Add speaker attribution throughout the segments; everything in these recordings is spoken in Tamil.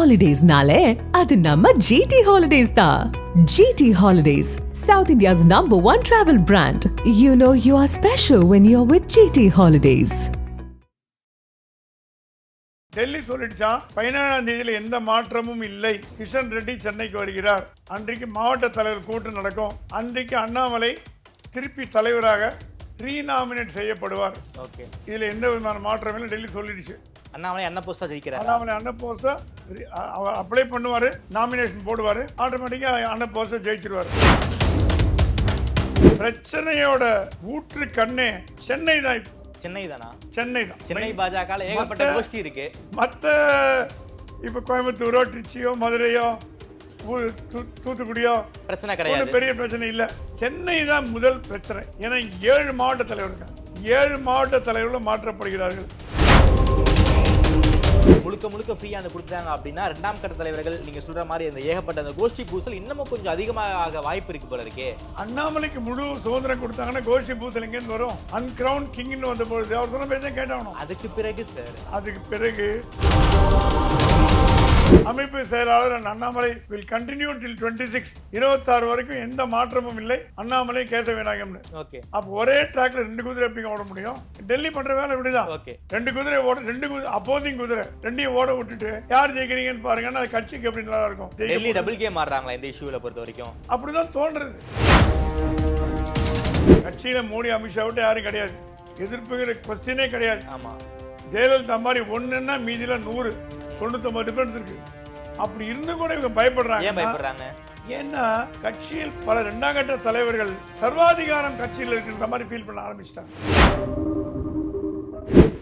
Speaker 1: Holidays-nale, adu namma GT Holidays da. GT Holidays, South India's #1 travel brand. You know you are special when you're with GT Holidays.
Speaker 2: Delhi சொல்லிடுச்சான் 17ஆம் தேதியில் எந்த மாற்றமும் இல்லை. கிஷன் ரெட்டி சென்னைக்கு வருகிறார். அன்றைக்கு மாவட்ட தலைவர் கூட்டம் நடக்கும். அன்றைக்கு அண்ணாமலை திருப்பி தலைவராக ரீநாமினேட் செய்யப்படுவார்.
Speaker 3: ஓகே,
Speaker 2: இதில் எந்த விதமான மாற்றம் இல்லை. டெல்லி சொல்லிடுச்சு.
Speaker 3: அண்ணாமலை அண்ணன் போஸ்டா ஜெயிக்கிறார்.
Speaker 2: அண்ணாமலை அண்ணன் போஸ்டா அவர் அப்ளை பண்ணுவார், நாமினேஷன் போடுவார், ஆட்டோமேட்டிக்காக அண்ணன் போஸ்டை ஜெயிச்சிருவார். பிரச்சனையோட ஊற்று கண்ணே சென்னை தான்.
Speaker 3: சென்னை தானா?
Speaker 2: சென்னை தான்.
Speaker 3: சென்னை பாஜக ஏகப்பட்ட கோஷ்டி இருக்கு.
Speaker 2: மற்ற இப்போ கோயம்புத்தூரோ திருச்சியோ மதுரையோ தூத்துக்குடியோ
Speaker 3: பிரச்சனை கிடையாது,
Speaker 2: பெரிய பிரச்சனை இல்லை. சென்னை தான் முதல் பிரச்சனை. ஏன்னா 7 மாவட்ட தலைவர்கள் 7 மாவட்ட தலைவர்களும் மாற்றப்படுகிறார்கள்.
Speaker 3: முழுக்க முழுக்க ஃப்ரீயான கொடுத்தாங்க அப்படின்னா 2ஆம் கட்ட தலைவர்கள் நீங்க சொல்ற மாதிரி அந்த ஏகப்பட்ட அந்த கோஷ்டி பூசல் இன்னமும் கொஞ்சம் அதிகமாக வாய்ப்பு இருக்கு போல இருக்கே.
Speaker 2: அண்ணாமலைக்கு முழு சுதந்திரம் கொடுத்தாங்கன்னா கோஷ்டி பூசல் எங்கேருந்து வரும்? அன்கிரவுண்ட் கிங்னு வந்த பொழுது அவர் சொன்ன பேச்சை கேட்டாகணும்.
Speaker 3: அதுக்கு பிறகு சார்,
Speaker 2: அதுக்கு பிறகு அமைப்பு செயலாளர் அண்ணாமலை will continue till 26 26 வரைக்கும் எந்த மாற்றமும் இல்லை. அண்ணாமலை கேசவநாயகம்.
Speaker 3: ஓகே,
Speaker 2: அப்ப ஒரே ட்ராக்ல 2 குதிரை எப்படி ஓட முடியும்? டெல்லி பண்ற வேலை இப்படிதான்.
Speaker 3: ஓகே,
Speaker 2: 2 குதிரை ஓட 2 அப்போசிங் குதிரை 2ஐயும் ஓட விட்டுட்டு யார் ஜெயிக்கிறீங்கன்னு பாருங்கன்னா அது கட்சிக்கு எப்படி நல்லா இருக்கும்.
Speaker 3: டெல்லி டபுள் கேம் ஆடுறாங்களா இந்த இஷ்யூல பொறுத்த வரைக்கும்?
Speaker 2: அப்படிதான் தோன்றது. கட்சியில மோடி அமித்ஷா விட்டு யாரும் கிடையாது. எதிர்ப்புங்கிற கொஸ்டினே கிடையாது.
Speaker 3: ஆமா,
Speaker 2: ஜெயலலிதா மாதிரி ஒண்ணுன்னா மீதியில 100 99 டிஃபரன்ஸ் இருக்கு. அப்படி இருந்து கூட இவங்க பயப்படுறாங்க.
Speaker 3: ஏன் பயப்படுறாங்க?
Speaker 2: ஏன்னா கட்சியில் பல 2ஆம் கட்ட தலைவர்கள் சர்வாதிகாரம் கட்சியில் இருக்கிற மாதிரி ஃபீல் பண்ண ஆரம்பிச்சிட்டாங்க.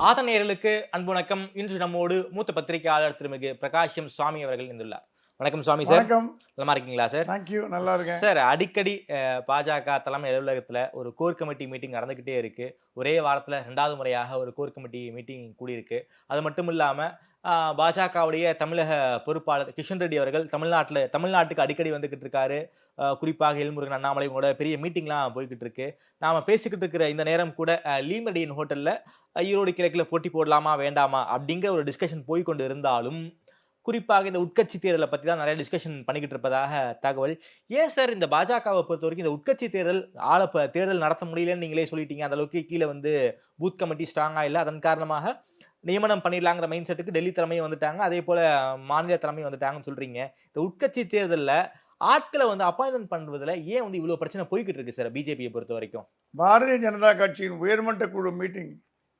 Speaker 3: ஆதநேயர்களுக்கு அன்பு வணக்கம். இன்று நம்மோடு மூத்த பத்திரிகையாளர் திருமிகு பிரகாஷம் சுவாமி அவர்கள் இருந்துள்ளார். வணக்கம் சுவாமி சார்.
Speaker 2: வணக்கம்.
Speaker 3: நல்லா இருக்கீங்களா சார்?
Speaker 2: தேங்க்யூ, நல்லா இருக்கேன்
Speaker 3: சார். அடிக்கடி பாஜக தலைமை அலுவலகத்துல ஒரு கோர் கமிட்டி மீட்டிங் நடந்துகிட்டே இருக்கு. ஒரே வாரத்துல 2வது முறையாக ஒரு கோர் கமிட்டி மீட்டிங் கூடியிருக்கு. அது மட்டும் இல்லாம பாஜகவுடைய தமிழக பொறுப்பாளர் கிஷன் ரெட்டி அவர்கள் தமிழ்நாட்டுக்கு அடிக்கடி வந்துகிட்டு இருக்காரு. குறிப்பாக எல்முருகன் அண்ணாமலையோட பெரிய மீட்டிங்லாம் போய்கிட்டு இருக்கு. நாம பேசிக்கிட்டு இருக்கிற இந்த நேரம் கூட லீமடியின் ஹோட்டல்ல ஈரோடு கிழக்குல போட்டி போடலாமா வேண்டாமா அப்படிங்கிற ஒரு டிஸ்கஷன் போய்கொண்டு இருந்தாலும் குறிப்பாக இந்த உட்கட்சி தேர்தலை பற்றி தான் நிறைய டிஸ்கஷன் பண்ணிக்கிட்டு இருப்பதாக தகவல். ஏன் சார் இந்த பாஜகவை பொறுத்த வரைக்கும் இந்த உட்கட்சி தேர்தல் நடத்த முடியலன்னு நீங்களே சொல்லிட்டீங்க. அந்த அளவுக்கு கீழே பூத் கமிட்டி ஸ்ட்ராங்கா இல்லை. அதன் காரணமாக நியமனம் பண்ணிடலாங்கிற மைண்ட் செட்டுக்கு டெல்லி தலைமையும் வந்துட்டாங்க, அதே போல மாநில தலைமையும் வந்துட்டாங்கன்னு சொல்றீங்க. இந்த உட்கட்சி தேர்தலில் ஆட்களை அப்பாயின்மெண்ட் பண்ணுவதில் ஏன் இவ்வளவு பிரச்சனை போய்கிட்டு இருக்கு சார் பிஜேபியை பொறுத்த வரைக்கும்?
Speaker 2: பாரதிய ஜனதா கட்சியின் உயர்மட்ட குழு மீட்டிங்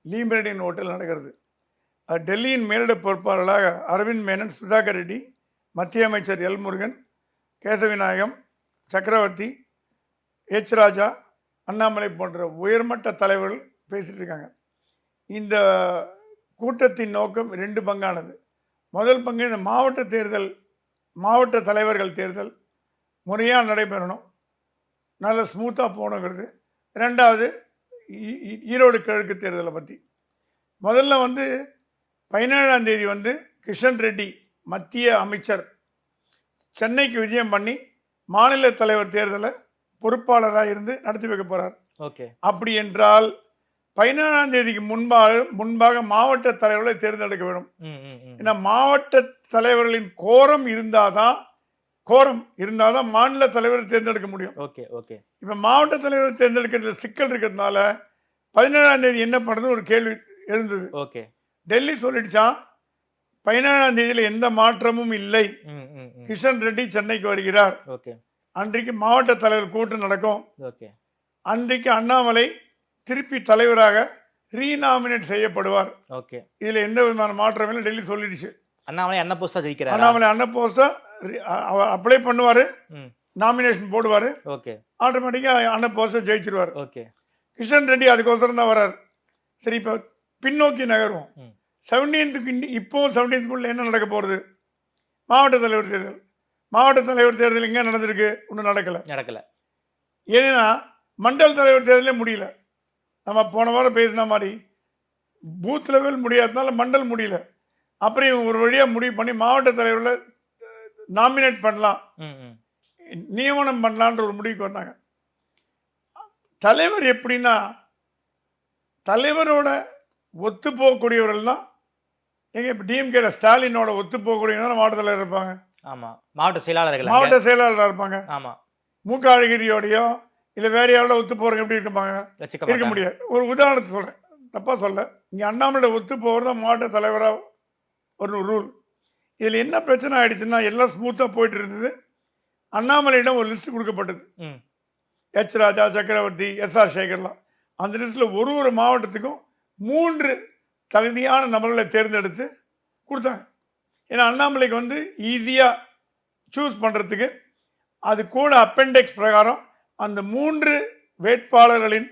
Speaker 2: லீமடியின் ஹோட்டல் நடக்கிறது. டெல்லியின் மேலிட பொறுப்பாளராக அரவிந்த் மேனன், சுதாகர் ரெட்டி, மத்திய அமைச்சர் எல் முருகன், கேசவநாயகம், சக்கரவர்த்தி, எச் ராஜா, அண்ணாமலை போன்ற உயர்மட்ட தலைவர்கள் பேசிட்டு இருக்காங்க. இந்த கூட்டத்தின் நோக்கம் 2 பங்கானது. முதல் பங்கு இந்த மாவட்ட தலைவர்கள் தேர்தல் முறையாக நடைபெறணும், நல்ல ஸ்மூத்தாக போகணுங்கிறது. 2வது ஈரோடு கிழக்கு தேர்தலை பற்றி. முதல்ல 17ஆம் தேதி கிஷன் ரெட்டி மத்திய அமைச்சர் சென்னைக்கு விஜயம் பண்ணி மாநில தலைவர் தேர்தலை பொறுப்பாளராக இருந்து நடத்தி வைக்க போகிறார்.
Speaker 3: ஓகே,
Speaker 2: அப்படி என்றால் 17ஆம் தேதிக்கு முன்பாக மாவட்ட தலைவர்களை தேர்ந்தெடுக்க வேண்டும். ஏன்னா மாவட்ட தலைவர்களின் கோரம் இருந்தாதான் மாநில தலைவரை தேர்ந்தெடுக்க முடியும்.
Speaker 3: Okay, okay.
Speaker 2: இப்போ மாவட்ட தலைவரை தேர்ந்தெடுக்கிறதுல சிக்கல் இருக்கிறதுனால 17ஆம் தேதி என்ன பண்ணுறது ஒரு கேள்வி எழுந்தது.
Speaker 3: ஓகே,
Speaker 2: டெல்லி சொல்லிடுச்சான் 17ஆம் தேதியில் எந்த மாற்றமும் இல்லை. கிஷன் ரெட்டி சென்னைக்கு வருகிறார்.
Speaker 3: ஓகே,
Speaker 2: அன்றைக்கு மாவட்ட தலைவர் கூட்டம் நடக்கும்.
Speaker 3: ஓகே,
Speaker 2: அன்றைக்கு அண்ணாமலை திருப்பி தலைவராக ரீநாமினேட் செய்யப்படுவார்.
Speaker 3: ஓகே,
Speaker 2: இதுல எந்த விதமான மாற்றம் இல்லை. டெல்லி சொல்லிடுச்சு.
Speaker 3: அண்ணாமலை அண்ணன் போஸ்டா ஜெயிக்கிறார்.
Speaker 2: அண்ணாமலை அண்ணன் போஸ்டா அவர் அப்ளை பண்ணுவாரு, நாமினேஷன் போடுவாரு,
Speaker 3: ஓகே,
Speaker 2: ஆட்டோமேட்டிக்கா அண்ணன் போஸ்டா ஜெயிச்சிருவார்.
Speaker 3: ஓகே,
Speaker 2: கிஷன் ரெட்டி அதுக்கோசரம் தான் வர்றார். சரி, இப்போ பின்னோக்கி நகருவோம். 17th இப்போ 17th என்ன நடக்க போறது? மாவட்ட தலைவர் தேர்தல் எங்க நடந்திருக்கு? ஒன்றும் நடக்கல. ஏன்னா மண்டல் தலைவர் தேர்தலே முடியல. நம்ம போன வாரம் பேசின மாதிரி பூத் லெவல் முடியாததுனால மண்டல் முடியல. அப்புறம் ஒரு வழியாக முடிவு பண்ணி மாவட்ட தலைவர்களை நாமினேட் பண்ணலாம், நியமனம் பண்ணலான்ற ஒரு முடிவுக்கு வந்தாங்க. தலைவர் எப்படின்னா தலைவரோட ஒத்து போகக்கூடியவர்கள் தான் எங்க இப்போ டிஎம்கேல ஸ்டாலினோட ஒத்து போகக்கூடியவங்க மாவட்ட தலைவர் இருப்பாங்க,
Speaker 3: ஆமா மாவட்ட செயலாளர்கள் அங்க.
Speaker 2: மாவட்ட செயலாளராக இருப்பாங்க.
Speaker 3: ஆமா
Speaker 2: மூக்க அழகிரியோடையோ இல்லை வேற யாரோட ஒத்து போகிறவங்க எப்படி இருப்பாங்க?
Speaker 3: வச்சுக்க
Speaker 2: இருக்க
Speaker 3: மாட்டாங்க.
Speaker 2: முடியாது. ஒரு உதாரணத்தை சொல்கிறேன், தப்பாக சொல்ல. இங்கே அண்ணாமலை ஒத்து போகிறது தான் மாவட்ட தலைவராக ஒரு ரூல். இதில் என்ன பிரச்சனை ஆயிடுச்சுன்னா எல்லாம் ஸ்மூத்தாக போயிட்டு இருந்தது. அண்ணாமலையிடம் ஒரு லிஸ்ட் கொடுக்கப்பட்டது.
Speaker 3: ம்.
Speaker 2: எச் ராஜா, சக்கரவர்த்தி, எஸ்ஆர் சேகர்லாம். அந்த லிஸ்ட்டில் ஒரு மாவட்டத்துக்கும் 3 தகுதியான நபர்களை தேர்ந்தெடுத்து கொடுத்தாங்க. ஏன்னா அண்ணாமலைக்கு வந்து ஈஸியாக சூஸ் பண்ணுறதுக்கு அது கூட அப்பெண்டெக்ஸ் பிரகாரம் அந்த 3 வேட்பாளர்களின்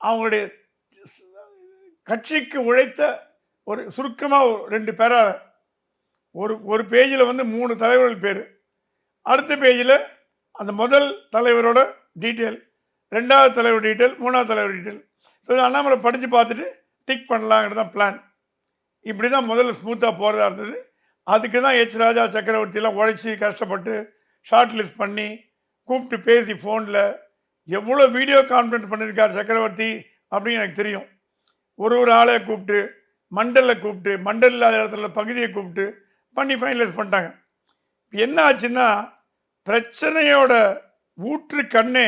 Speaker 2: அவங்களுடைய கட்சிக்கு உழைத்த ஒரு சுருக்கமாக 2 பேரை ஒரு பேஜில் வந்து 3 தலைவர்கள் பேர், அடுத்த பேஜில் அந்த முதல் தலைவரோட டீட்டெயில், 2வது தலைவர் டீட்டெயில், 3வது தலைவர் டீட்டெயில். ஸோ அண்ணாமலை படித்து பார்த்துட்டு டிக் பண்ணலாங்கிறது தான் பிளான். இப்படி தான் முதல்ல ஸ்மூத்தாக போகிறதா இருந்தது. அதுக்கு தான் எச் ராஜா, சக்கரவர்த்தியெல்லாம் உழைச்சி கஷ்டப்பட்டு ஷார்ட் லிஸ்ட் பண்ணி கூப்பிட்டு பேசி ஃபோனில் எவ்வளோ வீடியோ கான்ஃபரன்ஸ் பண்ணியிருக்கார் சக்கரவர்த்தி அப்படின்னு எனக்கு தெரியும். ஒரு ஆளை கூப்பிட்டு மண்டலில் கூப்பிட்டு மண்டல் இல்லாத இடத்துல பகுதியை கூப்பிட்டு பண்ணி ஃபைனலைஸ் பண்ணிட்டாங்க. என்ன ஆச்சுன்னா பிரச்சனையோட ஊற்று கண்ணே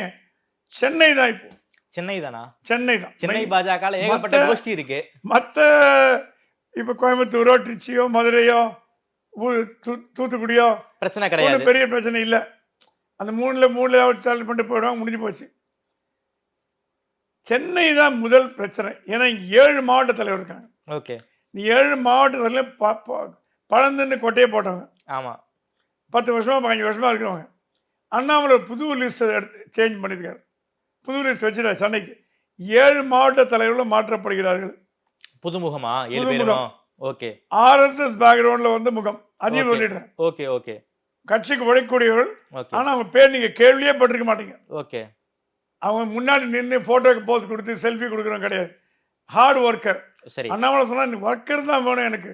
Speaker 2: சென்னை தான். இப்போ
Speaker 3: சென்னை தானா?
Speaker 2: சென்னை தான்.
Speaker 3: சென்னை பாஜக ஏகப்பட்ட கோஷ்டி இருக்கு.
Speaker 2: மற்ற இப்போ கோயம்புத்தூரோ திருச்சியோ மதுரையோ தூத்துக்குடியோ
Speaker 3: பிரச்சனை கிடையாது,
Speaker 2: பெரிய பிரச்சனை இல்லை. அந்த 3 சால்வ் பண்ணிட்டு போயிடுவாங்க, முடிஞ்சு போச்சு. சென்னை தான் முதல் பிரச்சனை. ஏன்னா 7 மாவட்ட தலைவர் இருக்காங்க.
Speaker 3: ஓகே.
Speaker 2: நீ 7 மாவட்ட தலைவர் பழந்துன்னு கொட்டையை போட்டவங்க.
Speaker 3: ஆமா
Speaker 2: 10 வருஷமா 15 வருஷமா இருக்கிறவங்க. அண்ணாமலை புது லிஸ்ட்டை எடுத்து சேஞ்ச் பண்ணியிருக்காரு. புது லிஸ்ட் வச்சுட்டார். சென்னைக்கு 7 மாவட்ட தலைவர்களும் மாற்றப்படுகிறார்கள்.
Speaker 3: புதுமுகமா 7 பேரும்? ஓகே.
Speaker 2: ஆர்எஸ்எஸ் பேக்ரவுண்டில் வந்து முகம் அதையும் சொல்லிடுறேன்.
Speaker 3: Okay okay.
Speaker 2: கட்சிக்கு உழைக்கக்கூடியவர்கள்.
Speaker 3: ஓகே.
Speaker 2: ஆனால் அவங்க பேர் நீங்கள் கேள்வியே பட்டிருக்க மாட்டீங்க.
Speaker 3: ஓகே.
Speaker 2: அவங்க முன்னாடி நின்று ஃபோட்டோக்கு போஸ் கொடுத்து செல்ஃபி கொடுக்குறோம் கிடையாது. Hard worker.
Speaker 3: சரி.
Speaker 2: அண்ணாமலை சொன்னால் ஒர்க்கர் தான் வேணும் எனக்கு,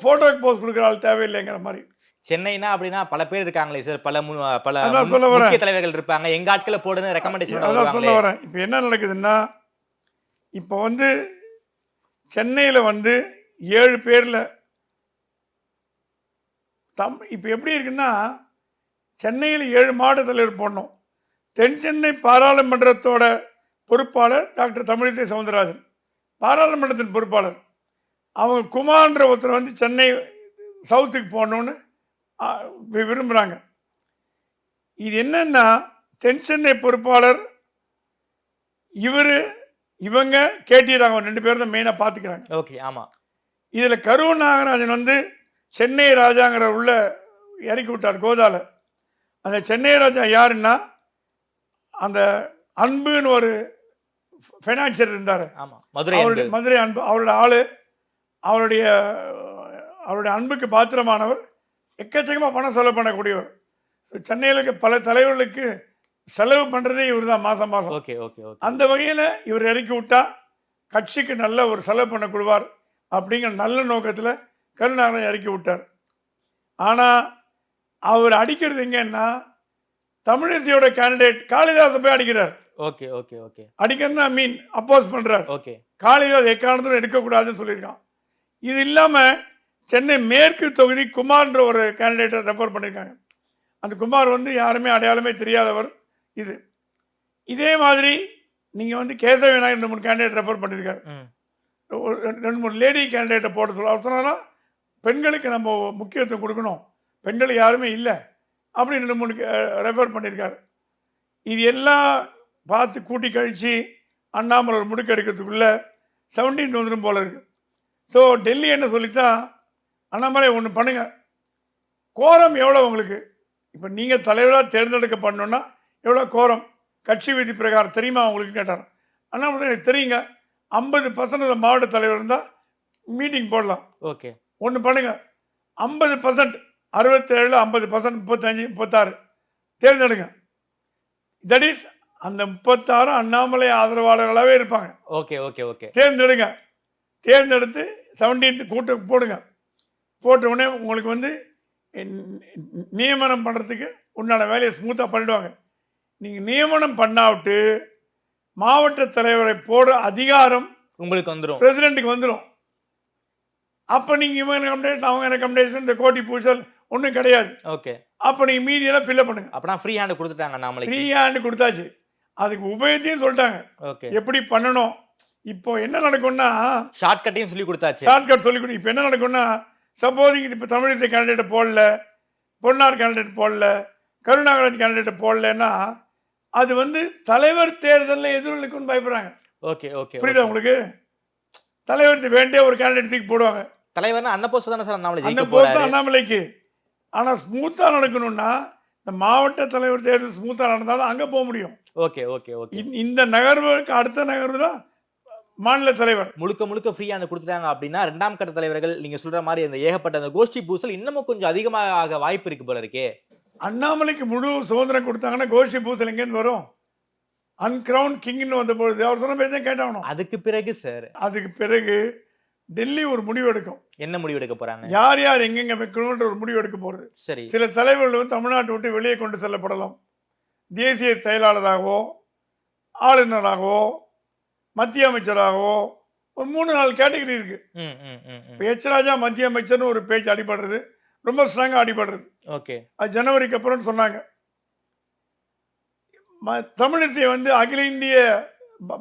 Speaker 2: ஃபோட்டோக்கு போஸ் கொடுக்குற ஆள் தேவையில்லைங்கிற மாதிரி.
Speaker 3: சென்னைனா அப்படின்னா பல பேர் இருக்காங்களே சார், பல
Speaker 2: அதான் சொல்ல வரேன்.
Speaker 3: முக்கிய தலைவர்கள் இருப்பாங்க. எங்க ஆட்களை போடுன்னு ரெக்கமெண்டேஷன்.
Speaker 2: அதான் சொல்ல வரேன். இப்போ என்ன நடக்குதுன்னா இப்போ வந்து சென்னையில் வந்து 7 பேரில் இப்போ எப்படி இருக்குன்னா சென்னையில் 7 மாவட்ட தலைவர் போடணும். தென் சென்னை பாராளுமன்றத்தோட பொறுப்பாளர் டாக்டர் தமிழிசை சவுந்தரராஜன், பாராளுமன்றத்தின் பொறுப்பாளர். அவங்க குமார்ன்ற ஒருத்தர் வந்து சென்னை சவுத்துக்கு போகணுன்னு விரும்புகிறாங்க. இது என்னன்னா தென் சென்னை பொறுப்பாளர் இவங்க கேட்டிடுறாங்க. 2 பேர் தான் மெயினாக பார்த்துக்கிறாங்க.
Speaker 3: ஓகே. ஆமாம்.
Speaker 2: இதில் கரூர் நாகராஜன் வந்து சென்னை ராஜாங்கிற உள்ள இறக்கி விட்டார் கோதால. அந்த சென்னை ராஜா யாருன்னா அந்த அன்புன்னு ஒரு ஃபைனான்சியர் இருந்தார். மதுரை அன்பு அவரோட ஆளு. அவருடைய அன்புக்கு பாத்திரமானவர். எக்கச்சக்கமாக பணம் செலவு பண்ணக்கூடியவர். சென்னையில் இருக்க பல தலைவர்களுக்கு செலவு பண்ணுறதே இவர் தான் மாதம் மாதம்.
Speaker 3: Okay okay. அந்த
Speaker 2: வகையில் இவர் இறக்கி விட்டா கட்சிக்கு நல்ல ஒரு செலவு பண்ண கொடுவார் அப்படிங்கிற நல்ல நோக்கத்தில் கருணாகரன் இறக்கி விட்டார். ஆனால் அவர் அடிக்கிறது எங்கன்னா தமிழிசையோட கேண்டிடேட் காளிதாசை போய் அடிக்கிறார்.
Speaker 3: Okay okay okay.
Speaker 2: அடிக்கிறதுனா அப்போஸ் பண்ணுறார்.
Speaker 3: ஓகே.
Speaker 2: காளிதாஸ் எக்காரணத்தும் எடுக்கக்கூடாதுன்னு சொல்லியிருக்கான். இது இல்லாமல் சென்னை மேற்கு தொகுதி குமார்ன்ற ஒரு கேண்டிடேட்டை ரெஃபர் பண்ணியிருக்காங்க. அந்த குமார் வந்து யாருமே அடையாளமே தெரியாதவர். இதே மாதிரி நீங்கள் வந்து கேசவ விநாயகர் 2-3 கேண்டிடேட் ரெஃபர் பண்ணியிருக்காரு. 2-3 லேடி கேண்டிடேட்டை போட சொல்ல. அவர் சொன்னா பெண்களுக்கு நம்ம முக்கியத்துவம் கொடுக்கணும், பெண்கள் யாருமே இல்லை அப்படின்னு 2-3 ரெஃபர் பண்ணியிருக்காரு. இது எல்லாம் பார்த்து கூட்டி கழித்து அண்ணாமலை முடுக்க எடுக்கிறதுக்குள்ளே 17 வந்துடும் போல இருக்குது. ஸோ டெல்லி என்ன சொல்லித்தான், அண்ணாமலை ஒன்று பண்ணுங்க, கோரம் எவ்வளோ உங்களுக்கு, இப்போ நீங்கள் தலைவராக தேர்ந்தெடுக்க பண்ணணுன்னா எவ்வளோ கோரம் கட்சி விதி பிரகாரம் தெரியுமா உங்களுக்கு கேட்டார். அண்ணாமலை எனக்கு தெரியுங்க, 50% மாவட்ட தலைவர் இருந்தால் மீட்டிங் போடலாம்.
Speaker 3: ஓகே.
Speaker 2: ஒன்று பண்ணுங்க, 50% 67 50% 35 36 தேர்ந்தெடுங்க. தட் இஸ் அந்த 36 அண்ணாமலை ஆதரவாளர்களாகவே இருப்பாங்க.
Speaker 3: Okay okay okay.
Speaker 2: தேர்ந்தெடுங்க. தேர்ந்தெடுத்து 17th கூட்ட போடுங்க. போட்ட உடனே உங்களுக்கு வந்து நியமனம் பண்ணுறதுக்கு உண்டான வேலையை ஸ்மூத்தாக பண்ணிடுவாங்க. நீங்கள் நியமனம் பண்ணாவிட்டு மாவட்ட தலைவரை போட அதிகாரம்
Speaker 3: உங்களுக்கு வந்துரும்.
Speaker 2: பிரசிடென்ட்டுக்கு வந்துடும். அப்போ நீங்கள் இவங்க ரெக்கமெண்டேஷன் அவங்க ரெக்கமெண்டேஷன் இந்த கோட்டி பூசல் ஒன்றும் கிடையாது.
Speaker 3: ஓகே.
Speaker 2: அப்போ நீங்கள் மீதியெல்லாம் ஃபில்அப் பண்ணுங்க.
Speaker 3: அப்பனா ஃப்ரீ ஹேண்ட் குடுத்துட்டாங்க
Speaker 2: ஃப்ரீ
Speaker 3: அண்ணாமலைக்கு.
Speaker 2: ஹேண்ட் கொடுத்தாச்சு. அதுக்கு உபயோகத்தையும் சொல்லிட்டாங்க
Speaker 3: ஓகே.
Speaker 2: எப்படி பண்ணணும். இப்போ என்ன நடக்கும்னா
Speaker 3: ஷார்ட் கட்டையும் சொல்லி குடுத்தாச்சு.
Speaker 2: ஷார்ட்கட் சொல்லி கொடு. இப்போ என்ன நடக்கும்னா சப்போஸ் இப்போ தமிழிசை கேண்டிடேட் போடல, பொன்னார் கேண்டிடேட் போடல, கருணாகரன் கேண்டிடேட் போடலன்னா அது வந்து தலைவர் தேர்தலில் எதிரொலிக்கும்னு பயப்படுறாங்க.
Speaker 3: Okay okay.
Speaker 2: புரியுதா உங்களுக்கு? தலைவர் வேண்டிய ஒரு கேண்டிடேட் தூக்கி போடுவாங்க.
Speaker 3: தலைவர்னா அண்ணா போஸ்ட் தானே சார் அண்ணாமலை
Speaker 2: அந்த
Speaker 3: ஜெயிக்க
Speaker 2: போஸ்ட்
Speaker 3: போறாரு.
Speaker 2: அண்ணாமலைக்கு. ஆனால் ஸ்மூத்தாக நடக்கணும்னா இந்த மாவட்ட தலைவர் தேர்தல் ஸ்மூத்தாக நடந்தால் தான் அங்கே போக முடியும்.
Speaker 3: Okay okay okay.
Speaker 2: இந்த நகர்வுக்கு அடுத்த நகர்வு தான் மாநில தலைவர்.
Speaker 3: முழுக்க முழுக்க ஃப்ரீ ஹேண்ட் கொடுத்துட்டாங்க அப்படின்னா இரண்டாம் கட்ட தலைவர்கள் நீங்க சொல்ற மாதிரி அந்த ஏகப்பட்ட அந்த கோஷ்டி பூசல் இன்னமும் கொஞ்சம் அதிகமாக வாய்ப்பு இருக்கு போல இருக்கே.
Speaker 2: அண்ணாமலைக்கு முழு சுதந்திரம் கொடுத்தாங்கன்னா கோஷ்டி பூசல் எங்கேருந்து வரும்? அன்கிரவுண்ட் கிங்னு வந்த பொழுது அவர் சொன்ன பேர் தான் கேட்டாகணும்.
Speaker 3: அதுக்கு பிறகு சார்
Speaker 2: அதுக்கு பிறகு டெல்லி ஒரு முடிவு எடுக்கும்.
Speaker 3: என்ன முடிவு எடுக்க போறாங்க?
Speaker 2: யார் யார் எங்கெங்க வைக்கணும்ன்ற ஒரு முடிவு எடுக்க போகிறது.
Speaker 3: சரி.
Speaker 2: சில தலைவர்கள் வந்து தமிழ்நாட்டை விட்டு வெளியே கொண்டு செல்லப்படலாம். தேசிய செயலாளராகவோ ஆளுநராகவோ மத்திய அமைச்சராகவோ ஒரு 3-4 கேட்டகரி இருக்கு. இப்போ எச் ராஜா மத்திய அமைச்சர்னு ஒரு பேச்சு அடிபடுறது, ரொம்ப ஸ்ட்ராங்காக அடிபடுறது.
Speaker 3: ஓகே.
Speaker 2: அது ஜனவரிக்கு அப்புறம் சொன்னாங்க. தமிழிசை வந்து அகில இந்திய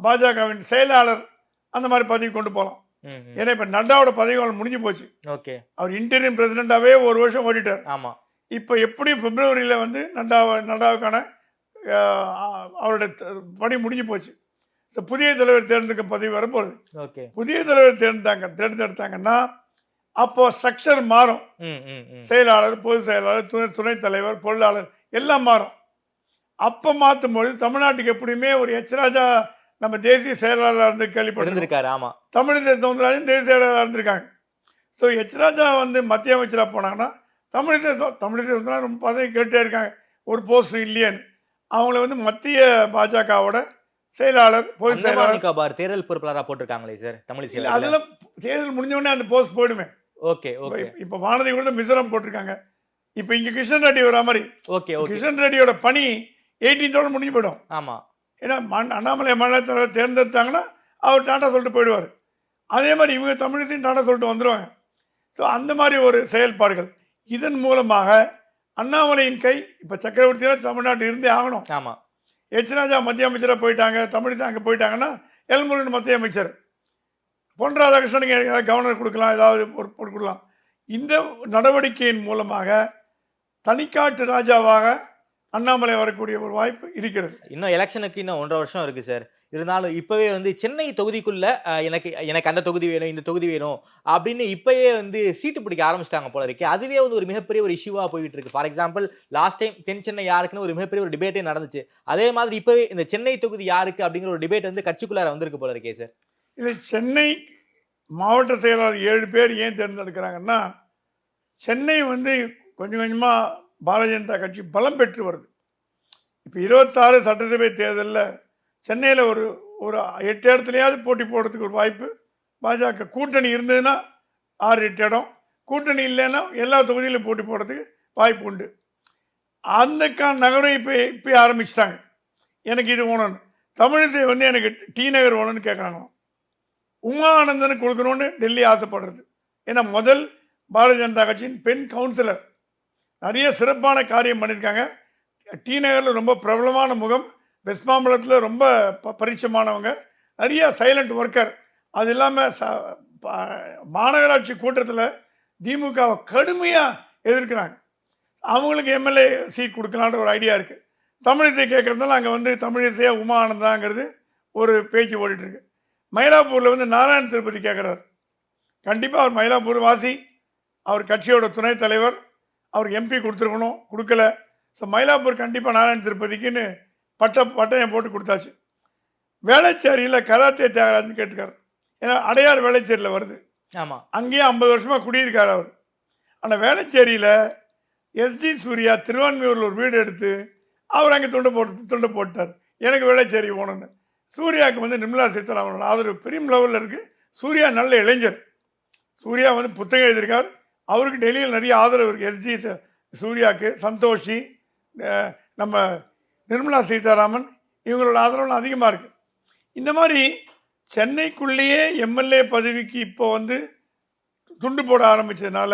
Speaker 2: பாஜகவின் செயலாளர் அந்த மாதிரி பதவி கொண்டு போகலாம். ஏன்னா இப்போ நட்டாவோட பதவிகள் முடிஞ்சு போச்சு.
Speaker 3: ஓகே. அவர்
Speaker 2: இன்டீரியர் பிரசிடென்டாகவே ஒரு வருஷம் ஓடிட்டார்.
Speaker 3: ஆமா.
Speaker 2: இப்போ எப்படி பிப்ரவரியில் வந்து நட்டாவுக்கான அவருடைய பணி முடிஞ்சு போச்சு. புதிய தலைவர் தேர்ந்தெடுக்க பதவி வரப்போகுது.
Speaker 3: ஓகே.
Speaker 2: புதிய தலைவர் தேர்ந்தெடுத்தாங்கன்னா அப்போ ஸ்ட்ரக்சர் மாறும். செயலாளர், பொதுச் செயலாளர், துணைத் தலைவர், பொருளாளர் எல்லாம் மாறும். அப்போ மாற்றும்போது தமிழ்நாட்டுக்கு எப்படியுமே ஒரு எச் ராஜா நம்ம தேசிய செயலாளராக இருந்து கேள்விப்பட்டிருக்காரு.
Speaker 3: ஆமா.
Speaker 2: தமிழிசை சவுந்தரராஜன் தேசிய செயலாளராக இருந்திருக்காங்க. ஸோ எச் ராஜா வந்து மத்திய அமைச்சராக போனாங்கன்னா தமிழிசை சவுந்தரராஜன் ரொம்ப பதவி கேட்டே இருக்காங்க, ஒரு போஸ்ட் இல்லையேன்னு. அவங்கள வந்து மத்திய பாஜகவோட செயலாளர், பொதுச் செயலாளர்,
Speaker 3: தேர்தல் பொறுப்பாளராக போட்டிருக்காங்களே சார் தமிழிசை.
Speaker 2: அதெல்லாம் தேர்தல் முடிஞ்சவொடனே அந்த போஸ்ட் போயிடுமே.
Speaker 3: Okay okay.
Speaker 2: இப்போ வானதி கூட மிசோரம் போட்டிருக்காங்க. இப்போ இங்கே கிஷன் ரெட்டி வரா மாதிரி.
Speaker 3: Okay okay. கிஷன்
Speaker 2: ரெட்டியோட பணி 18 முடிஞ்சு போயிடும்.
Speaker 3: ஆமா.
Speaker 2: ஏன்னா அண்ணாமலை மாநில தலைவர் தேர்ந்தெடுத்தாங்கன்னா அவர் டாட்டா சொல்லிட்டு போயிடுவார். அதே மாதிரி இவங்க தமிழிசையும் டாட்டா சொல்லிட்டு வந்துடுவாங்க. ஸோ அந்த மாதிரி ஒரு செயல்பாடுகள். இதன் மூலமாக அண்ணாமலையின் கை இப்போ சக்கரவர்த்தியில் தமிழ்நாட்டில் இருந்தே ஆகணும்.
Speaker 3: ஆமாம்.
Speaker 2: எச் ராஜா மத்திய அமைச்சராக போயிட்டாங்க, தமிழிசை அங்கே போயிட்டாங்கன்னா எல்முருகன் மத்திய அமைச்சர், பொன் ராதாகிருஷ்ணனுக்கு ஏதாவது கவர்னர் கொடுக்கலாம், ஏதாவது ஒரு கொடுக்கலாம். இந்த நடவடிக்கையின் மூலமாக தனிக்காட்டு ராஜாவாக அண்ணாமலை வரக்கூடிய ஒரு வாய்ப்பு இருக்கிறது.
Speaker 3: இன்னும் எலெக்ஷனுக்கு இன்னும் 1.5 வருஷம் இருக்கு சார். இருந்தாலும் இப்பவே வந்து சென்னை தொகுதிக்குள்ள எனக்கு அந்த தொகுதி வேணும், இந்த தொகுதி வேணும் அப்படின்னு இப்பயே வந்து சீட்டு பிடிக்க ஆரம்பிச்சிட்டாங்க போல இருக்கு. அதுவே வந்து ஒரு மிகப்பெரிய ஒரு இஷ்யூவா போயிட்டு இருக்கு. For example last time then Chennai யாருக்குன்னு ஒரு மிகப்பெரிய ஒரு டிபேட்டே நடந்துச்சு. அதே மாதிரி இப்பவே இந்த சென்னை தொகுதி யாருக்கு அப்படிங்கிற ஒரு டிபேட் வந்து கட்சிக்குள்ளார வந்திருக்கு போல இருக்கே சார்.
Speaker 2: இது சென்னை மாவட்ட செயலாளர் 7 பேர் ஏன் தேர்ந்தெடுக்கிறாங்கன்னா, சென்னை வந்து கொஞ்சம் கொஞ்சமாக பாரதிய ஜனதா கட்சி பலம் பெற்று வருது. இப்போ 26 சட்டசபை தேர்தலில் சென்னையில் ஒரு 8 இடத்துலையாவது போட்டி போடுறதுக்கு ஒரு வாய்ப்பு. பாஜக கூட்டணி இருந்ததுன்னா 6-8 இடம், கூட்டணி இல்லைன்னா எல்லா தொகுதியிலும் போட்டி போடுறதுக்கு வாய்ப்பு உண்டு. அந்த நகரை இப்போ ஆரம்பிச்சிட்டாங்க. எனக்கு இது வேணும்னு. தமிழிசை வந்து எனக்கு டி நகர் வேணும்னு கேட்குறாங்களாம். உமா ஆனந்தனுக்கு கொடுக்கணும்னு டெல்லி ஆசைப்படுறது. ஏன்னா முதல் பாரதிய ஜனதா கட்சியின் பெண் கவுன்சிலர், நிறைய சிறப்பான காரியம் பண்ணியிருக்காங்க. டி நகரில் ரொம்ப பிரபலமான முகம், வெஸ்ட் மாம்பலத்தில் ரொம்ப பரிச்சயமானவங்க, நிறைய சைலண்ட் ஒர்க்கர். அது இல்லாமல் மாநகராட்சி கூட்டத்தில் திமுகவை கடுமையாக எதிர்க்கிறாங்க. அவங்களுக்கு எம்எல்ஏ சீட் கொடுக்கலான்ற ஒரு ஐடியா இருக்குது. தமிழிசை கேட்குறதுனால அங்கே வந்து தமிழிசையாக உமா ஆனந்தாங்கிறது ஒரு பேச்சு ஓடிட்டுருக்கு. மயிலாப்பூரில் வந்து நாராயண திருப்பதி கேட்குறாரு. கண்டிப்பாக அவர் மயிலாப்பூர் வாசி, அவர் கட்சியோட துணைத் தலைவர், அவருக்கு எம்பி கொடுத்துருக்கணும், கொடுக்கல. ஸோ மயிலாப்பூர் கண்டிப்பாக நாராயண திருப்பதிக்குன்னு பட்டயம் போட்டு கொடுத்தாச்சு. வேளச்சேரியில் கராத்தே தியாகராஜன் கேட்டுக்கார். ஏன்னா அடையார் வேளச்சேரியில் வருது.
Speaker 3: ஆமாம்.
Speaker 2: அங்கேயே 50 வருஷமாக குடியிருக்கார் அவர். ஆனால் வேளச்சேரியில் எஸ்ஜி சூர்யா திருவான்மியூரில் ஒரு வீடு எடுத்து அவர் அங்கே துண்டு போட்டார். எனக்கு வேளச்சேரி போகணுன்னு. சூர்யாவுக்கு வந்து நிர்மலா சீதாராமனோட ஆதரவு பெரிய லெவலில் இருக்குது. சூர்யா நல்ல இளைஞர். சூர்யா வந்து புத்தகம் எழுதியிருக்கார். அவருக்கு டெல்லியில் நிறைய ஆதரவு இருக்குது. எஸ்ஜி சூர்யாவுக்கு, சந்தோஷி, நம்ம நிர்மலா சீதாராமன், இவங்களோட ஆதரவுலாம் அதிகமாக இருக்குது. இந்த மாதிரி சென்னைக்குள்ளேயே எம்எல்ஏ பதவிக்கு இப்போ வந்து துண்டு போட ஆரம்பிச்சதுனால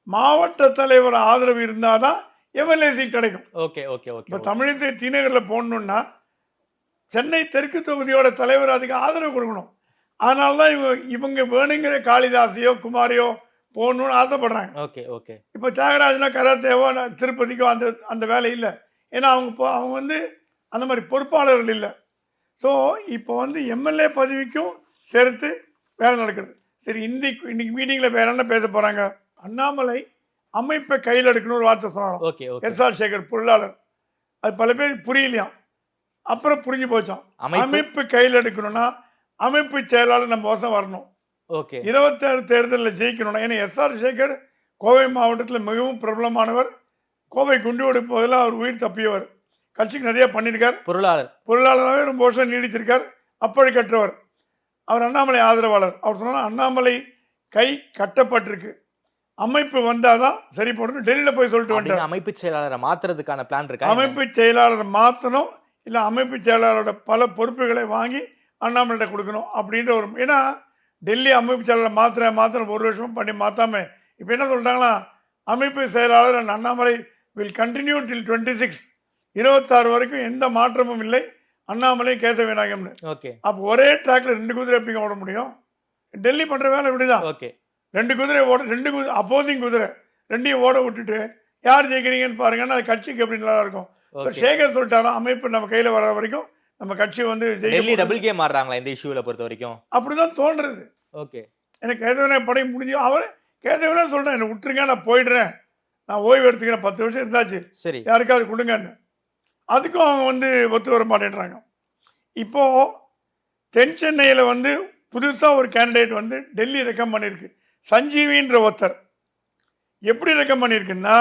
Speaker 2: மாவட்ட தலைவர் ஆதரவு இருந்தால் தான் எம்எல்ஏ சீட் கிடைக்கும்.
Speaker 3: Okay okay okay.
Speaker 2: இப்போ தமிழிசை டிநகரில் போடணுன்னா சென்னை தெற்கு தொகுதியோட தலைவர் அதுக்கு ஆதரவு கொடுக்கணும். அதனால தான் இவங்க வேணுங்கிற காளிதாசையோ குமாரையோ போகணுன்னு ஆசைப்படுறாங்க.
Speaker 3: Okay okay.
Speaker 2: இப்போ தியாகராஜனா கராத்தேவோ திருப்பதிக்கோ அந்த வேலை இல்லை. ஏன்னா அவங்க வந்து அந்த மாதிரி பொறுப்பாளர்கள் இல்லை. ஸோ இப்போ வந்து எம்எல்ஏ பதவிக்கும் சேர்த்து வேலை நடக்குது. சரி, இன்னைக்கு மீட்டிங்கில் வேற என்ன பேச போகிறாங்க? அண்ணாமலை அமைப்பை கையில் எடுக்கணும்னு ஒரு வார்த்தை சொன்னாங்க.
Speaker 3: Okay okay.
Speaker 2: எஸ்ஆர் சேகர் பொருளாளர், அது பல பேருக்கு புரியலையாம். அப்புறம் புரிஞ்சு போச்சோம். அமைப்பு கையில் எடுக்கணும்னா அமைப்பு செயலாளர் நம்ம வசம் வரணும்.
Speaker 3: ஓகே.
Speaker 2: 26 தேர்தலில் ஜெயிக்கணும்னா, ஏன்னா எஸ்ஆர் சேகர் கோவை மாவட்டத்தில் மிகவும் பிரபலமானவர். கோவை குண்டு வெடிப்பு போதெல்லாம் அவர் உயிர் தப்பியவர். கட்சிக்கு நிறைய பண்ணியிருக்கார். பொருளாளராகவே ரொம்ப வருஷம் நீடித்திருக்கார். அப்பழி கற்றவர். அவர் அண்ணாமலை ஆதரவாளர். அவர் சொன்னால் அண்ணாமலை கை கட்டப்பட்டிருக்கு, அமைப்பு வந்தாதான் சரி போடணும். டெல்லியில் போய் சொல்லிட்டு வந்துட்டார்.
Speaker 3: அமைப்பு செயலாளரை மாத்துறதுக்கான பிளான் இருக்கா? அமைப்பு
Speaker 2: செயலாளரை மாற்றணும், இல்லை அமைப்பு செயலாளரோட பல பொறுப்புகளை வாங்கி அண்ணாமலைகிட்ட கொடுக்கணும் அப்படின்ற ஒரு. ஏன்னா டெல்லி அமைப்பு செயலாளரை மாத்திரம் ஒரு வருஷம் பண்ணி மாற்றாம இப்போ என்ன சொல்லிட்டாங்களா, அமைப்பு செயலாளர் அண்ணாமலை வில் கண்டினியூ டில் 26, 26 வரைக்கும் எந்த மாற்றமும் இல்லை, அண்ணாமலை கேசவநாயகம்னு.
Speaker 3: ஓகே.
Speaker 2: அப்போ ஒரே ட்ராக்ல 2 குதிரை எப்படிங்க ஓட முடியும்? டெல்லி பண்ற வேலை இப்படிதான்.
Speaker 3: ஓகே.
Speaker 2: 2 குதிரை ஓட, 2 குதிரை அப்போசிங் குதிரை ரெண்டையும் ஓட விட்டுட்டு யார் ஜெயிக்கிறீங்கன்னு பாருங்கன்னா அது கட்சிக்கு எப்படி நல்லா இருக்கும். சேகர் சொல்லிட்டாரோ அமைப்பு நம்ம கையில வர வரைக்கும் நம்ம கட்சி வந்து
Speaker 3: டெல்லி டபுள் கேம் ஆடுறாங்களா இந்த இஷ்யூல பொறுத்த வரைக்கும்?
Speaker 2: அப்படிதான் தோன்றது.
Speaker 3: ஓகே.
Speaker 2: எனக்கு கேசவனே படை முடிஞ்சு அவர் கேசவனே சொல்றேன், என்ன விட்டுருங்க, நான் போயிடுறேன், நான் ஓய்வு எடுத்துக்கிறேன், 10 வருஷம் இருந்தாச்சு, சரி யாருக்காவது கொடுங்கன்னு. அதுக்கும் அவங்க வந்து ஒத்து வர மாட்டேன்றாங்க. இப்போ தென் சென்னையில் வந்து புதுசாக ஒரு கேண்டிடேட் வந்து டெல்லி ரெக்கம் பண்ணியிருக்கு. சஞ்சீவின்ற ஒருத்தர். எப்படி ரெக்கம் பண்ணியிருக்குன்னா,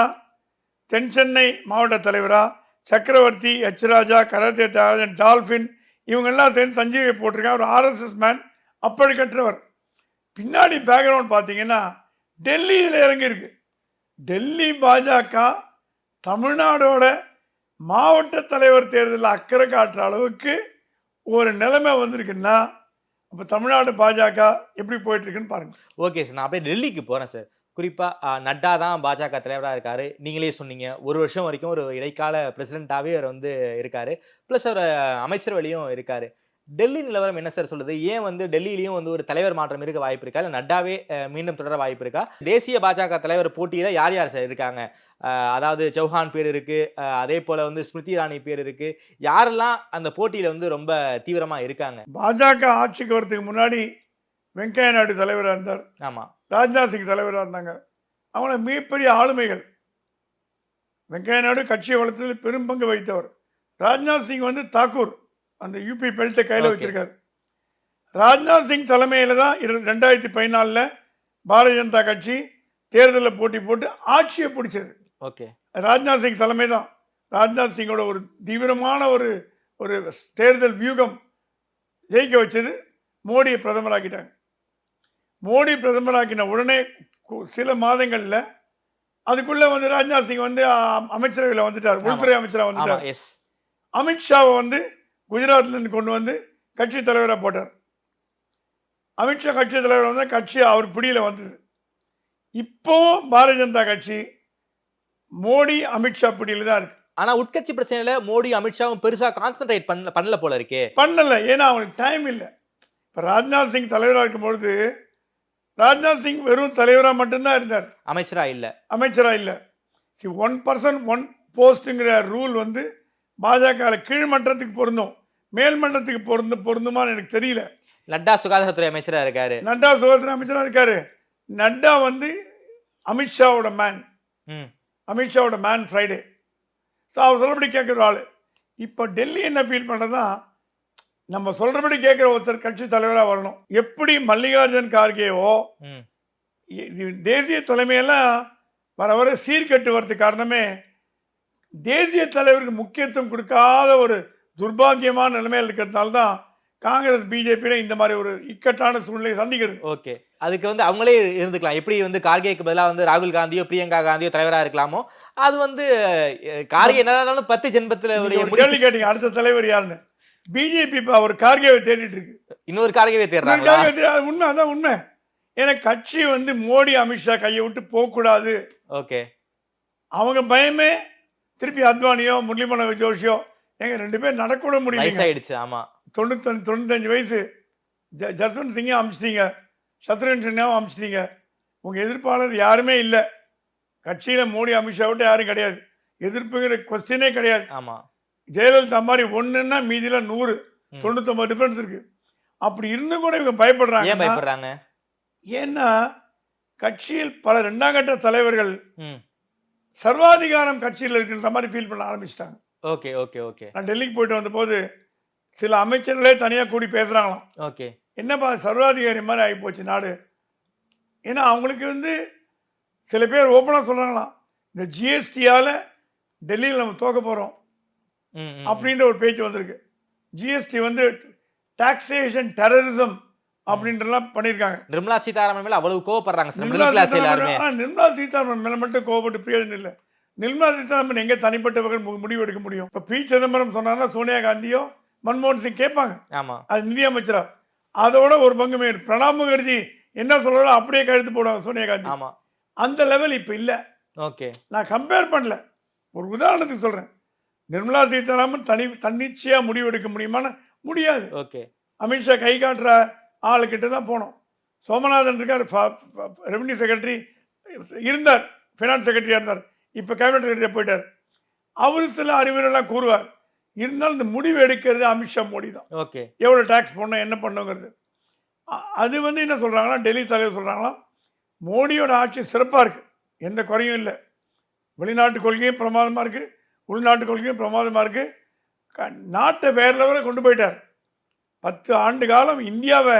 Speaker 2: தென் சென்னை மாவட்ட தலைவராக சக்கரவர்த்தி, எச் ராஜா, கராத்தே தியாகராஜன், டால்ஃபின் இவங்கெல்லாம் சேர்ந்து சஞ்சீவியை போட்டிருக்காங்க. ஒரு ஆர்எஸ்எஸ் மேன், அப்படி கற்றவர். பின்னாடி பேக்ரவுண்ட் பார்த்தீங்கன்னா டெல்லியில் இறங்கியிருக்கு. டெல்லி பாஜக தமிழ்நாடோட மாவட்ட தலைவர் தேர்தலில் அக்கறை காட்டுற அளவுக்கு ஒரு நிலைமை வந்திருக்குன்னா அப்போ தமிழ்நாடு பாஜக எப்படி போயிட்டு இருக்குன்னு பாருங்க.
Speaker 3: ஓகே சார், நான் அப்படியே டெல்லிக்கு போகிறேன் சார். குறிப்பாக நட்டா தான் பாஜக தலைவராக இருக்காரு. நீங்களே சொன்னீங்க, ஒரு வருஷம் வரைக்கும் ஒரு இடைக்கால பிரசிடென்ட்டாகவே அவர் வந்து இருக்காரு. ப்ளஸ் அவர் அமைச்சர் வழியும் இருக்காரு. டெல்லி நிலவரம் என்ன சார் சொல்லுது? ஏன் வந்து டெல்லியிலையும் வந்து ஒரு தலைவர் மாற்றம் இருக்க வாய்ப்பு இருக்கா, இல்லை நட்டாவே மீண்டும் தொடர வாய்ப்பு இருக்கா? தேசிய பாஜக தலைவர் போட்டியில் யார் யார் சார் இருக்காங்க? அதாவது சௌஹான் பேர் இருக்கு, அதே போல வந்து ஸ்மிருதி இரானி பேர் இருக்கு. யாரெல்லாம் அந்த போட்டியில வந்து ரொம்ப தீவிரமா இருக்காங்க?
Speaker 2: பாஜக ஆட்சிக்கு வரதுக்கு முன்னாடி வெங்கையா நாயுடு தலைவராக இருந்தார்.
Speaker 3: ஆமா.
Speaker 2: ராஜ்நாத் சிங் தலைவராக இருந்தாங்க. அவங்கள மிகப்பெரிய ஆளுமைகள். வெங்கையா நாயுடு கட்சியை வளர்த்ததில் பெரும் பங்கு வகித்தவர். ராஜ்நாத் சிங் வந்து தாக்கூர் அந்த யூபி பெல்ட்டை கையில் வச்சிருக்காரு. ராஜ்நாத் சிங் தலைமையில் தான் 2014 பாரதிய ஜனதா கட்சி தேர்தலில் போட்டி போட்டு ஆட்சியை பிடிச்சது.
Speaker 3: ஓகே.
Speaker 2: ராஜ்நாத் சிங் தலைமை தான். ராஜ்நாத் சிங்கோட ஒரு தீவிரமான ஒரு தேர்தல் வியூகம் ஜெயிக்க வச்சது. மோடியை பிரதமராக்கிட்டாங்க. மோடி பிரதமராக்கின உடனே சில மாதங்களில் அதுக்குள்ளே வந்து ராஜ்நாத் சிங் வந்து அமைச்சரவையில் வந்துட்டார், உள்துறை அமைச்சராக வந்துட்டார். அமித்ஷாவை வந்து குஜராத்லேருந்து கொண்டு வந்து கட்சி தலைவராக போட்டார். அமித்ஷா கட்சி தலைவர் வந்து கட்சி அவர் பிடியில் வந்தது. இப்போ பாரதிய ஜனதா கட்சி மோடி அமித்ஷா பிடியில் தான் இருக்கு.
Speaker 3: ஆனா உட்கட்சி பிரச்சனையில மோடி அமித்ஷாவும் பெருசா கான்சென்ட்ரேட் பண்ணல போல இருக்கே.
Speaker 2: பண்ணல, ஏன்னா அவங்களுக்கு டைம் இல்லை. இப்போ ராஜ்நாத் சிங் தலைவராக இருக்கும்பொழுது ராஜ்நாத் சிங் வெறும் தலைவராக மட்டும்தான் இருந்தார், அமைச்சரா இல்லை. 1 person 1 போஸ்ட்டுங்கிற ரூல் வந்து பாஜக கீழ்மன்றத்துக்கு பொருந்தும், மேல்மன்றத்துக்கு பொருந்துமான்னு எனக்கு தெரியல.
Speaker 3: நட்டா சுகாதாரத்துறை அமைச்சராக
Speaker 2: இருக்காரு. நட்டா வந்து அமித்ஷாவோட மேன் ஃப்ரைடே. ஸோ அவர் சொல்றபடி கேட்குற ஆள். இப்போ டெல்லி என்ன ஃபீல் பண்ணுறதா, நம்ம சொல்றபடி கேட்குற ஒருத்தர் கட்சி தலைவராக வரணும். எப்படி மல்லிகார்ஜுன் கார்கேவோ தேசிய தலைமையெல்லாம் வர சீர்கட்டு வரதுக்கு காரணமே தேசிய தலைவருக்கு முக்கியத்துவம் கொடுக்காத ஒரு துர்பாகியமான நிலைமையில் இருக்கிறதுனால தான் காங்கிரஸ் பிஜேபியில இந்த மாதிரி ஒரு இக்கட்டான சூழ்நிலையை சந்திக்கிறது.
Speaker 3: ஓகே, அதுக்கு வந்து அவங்களே இருந்துக்கலாம். எப்படி வந்து கார்கேக்கு பதிலாக வந்து ராகுல் காந்தியோ பிரியங்கா காந்தியோ தலைவராக இருக்கலாமோ, அது வந்து கார்கே என்ன 10 ஜென்மத்தில்
Speaker 2: கேள்வி கேட்டீங்க அடுத்த தலைவர் யாருன்னு. பிஜேபி இப்போ அவர் கார்கேவை தேடிட்டு இருக்கு.
Speaker 3: இன்னொரு கார்கேவை தேடுறாங்களா?
Speaker 2: கார்கேவை தேடி, அது உண்மை, அதான் உண்மை. ஏன்னா கட்சி வந்து மோடி அமித்ஷா கையை விட்டு போகக்கூடாது.
Speaker 3: ஓகே.
Speaker 2: அவங்க பயமே திருப்பி அத்வானியோ முரளிமனோகர் ஜோஷியோ எங்க 2 பேர் நடக்கூட முடியல.
Speaker 3: வயசாயிடுச்சு. ஆமா.
Speaker 2: 95 வயசு ஜஸ்வந்த் சிங்கை அமிச்சிட்டீங்க, சத்ருகன் சின்ஹாவை அமிச்சிட்டீங்க. உங்கள் எதிர்ப்பாளர் யாருமே இல்லை கட்சியில். மோடி அமித்ஷா விட்டு யாரும் கிடையாது. எதிர்ப்புங்கிற கொஸ்டினே கிடையாது.
Speaker 3: ஆமா.
Speaker 2: ஜெயலலிதா மாதிரி ஒன்றுன்னா மீதியில் 100, 99 டிஃபரன்ஸ் இருக்கு. அப்படி இருந்து கூட இவங்க பயப்படுறாங்க.
Speaker 3: ஏன் பயப்படுறாங்க?
Speaker 2: ஏன்னா கட்சியில் பல 2ஆம் கட்ட தலைவர்கள் சர்வாதிகாரம் கட்சியில் இருக்கின்ற மாதிரி ஃபீல் பண்ண ஆரம்பிச்சிட்டாங்க.
Speaker 3: Okay okay okay.
Speaker 2: நான் டெல்லிக்கு போயிட்டு வந்த போது சில அமைச்சர்களே தனியாக கூடி பேசுகிறாங்களாம்.
Speaker 3: ஓகே.
Speaker 2: என்னப்பா சர்வாதிகாரி மாதிரி ஆகி போச்சு நாடு. ஏன்னா அவங்களுக்கு வந்து சில பேர் ஓப்பனாக சொல்கிறாங்களாம், இந்த ஜிஎஸ்டியால் டெல்லியில் நம்ம தோக்க போகிறோம் அப்படின்ற ஒரு பேச்சு வந்திருக்கு. ஜிஎஸ்டி வந்து டாக்ஸேஷன் டெரரிசம் அப்படின்றலாம் பண்ணியிருக்காங்க.
Speaker 3: நிர்மலா சீதாராமன் மேல அவ்வளவு கோவப்படுறாங்க.
Speaker 2: நிர்மலா சீதாராமன் மேல மட்டும் கோவப்பட்டு பிரயோஜனம் இல்லை. நிர்மலா சீதாராமன் எங்க தனிப்பட்டவர்கள் முடிவு எடுக்க முடியும்? இப்போ பி சிதம்பரம் சொன்னாங்கன்னா சோனியா காந்தியோ மன்மோகன் சிங் கேட்பாங்க.
Speaker 3: ஆமா. அது
Speaker 2: நிதியமைச்சரா. அதோட ஒரு பங்கு மேல் பிரணாப் முகர்ஜி என்ன சொல்றாரோ அப்படியே கழுத்து போடுவாங்க சோனியா காந்தி.
Speaker 3: ஆமா.
Speaker 2: அந்த லெவல் இப்ப இல்ல.
Speaker 3: ஓகே.
Speaker 2: நான் கம்பேர் பண்ணல, ஒரு உதாரணத்துக்கு சொல்றேன். நிர்மலா சீதாராமன் தன்னிச்சையா முடிவு எடுக்க முடியுமான்னு முடியாது.
Speaker 3: ஓகே.
Speaker 2: அமித்ஷா கை காட்டுற ஆளுக்கிட்ட தான் போனோம். சோமநாதன் இருக்கார், ரெவன்யூ செக்ரட்டரி இருந்தார், ஃபினான்ஸ் செக்ரட்டரியா இருந்தார், இப்போ கேபினட் செக்ரட்டரியா போயிட்டார். அவரு சில அறிவுரைலாம் கூறுவார். இருந்தாலும் இந்த முடிவு எடுக்கிறது அமித்ஷா மோடி தான்.
Speaker 3: ஓகே.
Speaker 2: எவ்வளோ டேக்ஸ் பண்ணணும் என்ன பண்ணுங்கிறது. அது வந்து என்ன சொல்கிறாங்களா, டெல்லி தலைவர் சொல்கிறாங்களா, மோடியோட ஆட்சி சிறப்பாக இருக்குது, எந்த குறையும் இல்லை, வெளிநாட்டு கொள்கையும் பிரமாதமாக இருக்குது, உள்நாட்டு கொள்கையும் பிரமாதமாக இருக்குது, நாட்டை வேறு லெவலில் கொண்டு போயிட்டார். 10 ஆண்டு காலம் இந்தியாவை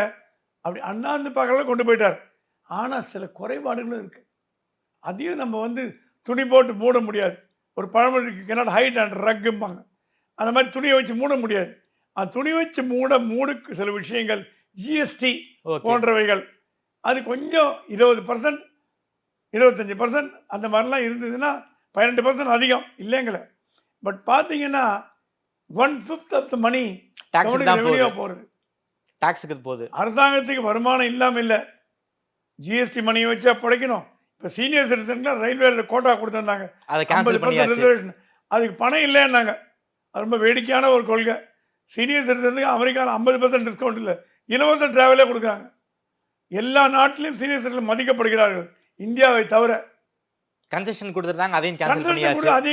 Speaker 2: அப்படி அண்ணாந்து பார்க்கல கொண்டு போயிட்டார். ஆனால் சில குறைபாடுகளும் இருக்குது. அதையும் நம்ம வந்து துணி போட்டு மூட முடியாது. ஒரு பழமொழி கெனாட் ஹைட் அண்ட் ரக்கும்பாங்க. அந்த மாதிரி துணியை வச்சு மூட முடியாது. அந்த துணி வச்சு மூடுக்கு சில விஷயங்கள் ஜிஎஸ்டி போன்றவைகள் அது கொஞ்சம் 20%, 25% அந்த மாதிரிலாம் இருந்ததுன்னா 12% அதிகம் இல்லைங்களே. பட் பார்த்தீங்கன்னா 1/5 ஆஃப் த மணி போகிறது
Speaker 3: டாக்ஸுக்கு போகுது.
Speaker 2: அரசாங்கத்துக்கு வருமானம் இல்லாமல் இல்லை, ஜிஎஸ்டி மணியை வச்சா பிழைக்கணும். இப்போ சீனியர் சிட்டிசனுக்கு ரயில்வேல கோட்டா கொடுத்துருந்தாங்க, 50% ரிசர்வேஷன். அதுக்கு பணம் இல்லைன்னாங்க. அது ரொம்ப வேடிக்கையான ஒரு கொள்கை. சீனியர் சிட்டிசனுக்கு அமெரிக்காவில் 50% டிஸ்கவுண்ட் இல்லை, இலவச டிராவலே கொடுக்குறாங்க. எல்லா நாட்டிலையும் சீனியர் சிட்டிசன் மதிக்கப்படுகிறார்கள், இந்தியாவை தவிர.
Speaker 3: கன்செஷன் கொடுத்துருந்தாங்க, அதையும்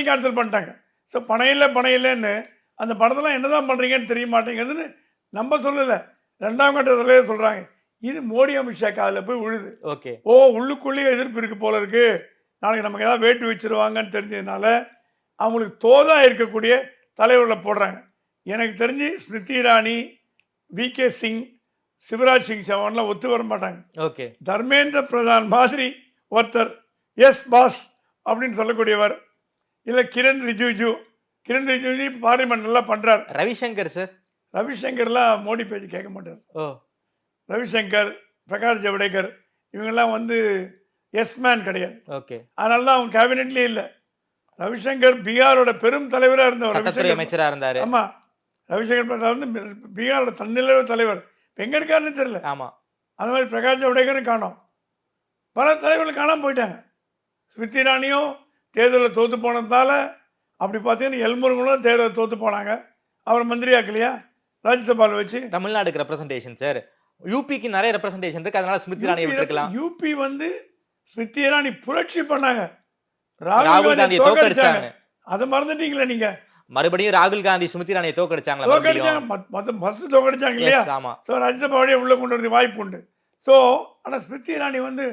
Speaker 3: கேன்சல்
Speaker 2: பண்ணிட்டாங்க. ஸோ பணம் இல்லைன்னு அந்த படத்தெல்லாம் என்னதான் பண்ணுறீங்கன்னு தெரிய மாட்டேங்குதுன்னு நம்ம சொல்லலை, 2ஆம் கட்ட தலைவர் சொல்கிறாங்க. இது மோடி அமித்ஷா காதில் போய் விழுது.
Speaker 3: ஓகே.
Speaker 2: உள்ளுக்குள்ளேயே எதிர்ப்பு இருக்கு போல இருக்கு, நாளைக்கு நமக்கு ஏதாவது வேட்டு வச்சிருவாங்கன்னு தெரிஞ்சதுனால அவங்களுக்கு தோதா இருக்கக்கூடிய தலைவர்களை போடுறாங்க. எனக்கு தெரிஞ்சு ஸ்மிருதி இரானி, விகே சிங், சிவராஜ் சிங் சௌஹான்லாம் ஒத்து வர மாட்டாங்க.
Speaker 3: ஓகே.
Speaker 2: தர்மேந்திர பிரதான் மாதிரி ஒருத்தர் எஸ் பாஸ் அப்படின்னு சொல்லக்கூடியவர், இல்லை கிரண் ரிஜிஜு பார்லிமெண்ட் நல்லா பண்றார்.
Speaker 3: ரவிசங்கர் சார்,
Speaker 2: ரவிசங்கர்லாம் மோடி பேச்சு கேட்க மாட்டார். ரவிசங்கர், பிரகாஷ் ஜவடேகர் இவங்கெல்லாம் வந்து எஸ் மேன் கிடையாது.
Speaker 3: ஓகே.
Speaker 2: அதனால தான் அவங்க கேபினெட்லேயே இல்லை. ரவிசங்கர் பீகாரோட பெரும் தலைவராக இருந்தவர்,
Speaker 3: அமைச்சராக இருந்தார்.
Speaker 2: ஆமா, ரவிசங்கர் பிரசாத் வந்து பீகாரோட தன்னிலை தலைவர். எங்க இருக்காருன்னு தெரியல.
Speaker 3: ஆமா.
Speaker 2: அந்த மாதிரி பிரகாஷ் ஜவடேகரும் காணோம், பல தலைவர்கள் காணாம போயிட்டாங்க. ஸ்மிருதி இரானியும் தேர்தலில் தோத்து போனதால அப்படி பார்த்தீங்கன்னா எல்முருகனும் தேர்தலில் தோத்து போனாங்க, அவர் மந்திரி ஆக்கலையா ராஜ்யசபாவில் வச்சு.
Speaker 3: தமிழ்நாடுக்கு ரெப்ரசன்டேஷன் சார், யூபிக்கு நிறைய ரெப்ரசன்டேஷன் இருக்கு, அதனால ஸ்மிருதி இரானியை விட்டுக்கலாம்.
Speaker 2: யூபி வந்து ஸ்மிருதி இரானி புரட்சி பண்ணாங்க,
Speaker 3: ராகுல் காந்தியை தோக்கடிச்சாங்க.
Speaker 2: அதை மறந்துட்டீங்களா நீங்க?
Speaker 3: மறுபடியும் ராகுல் காந்தி ஸ்மிருதி இரானியை தோக்கடிச்சாங்க
Speaker 2: இல்லையா? ஸோ ராஜ்யசபாவே உள்ள கொண்டு வரது வாய்ப்பு உண்டு. ஸோ ஆனால் ஸ்மிருதி இரானி வந்து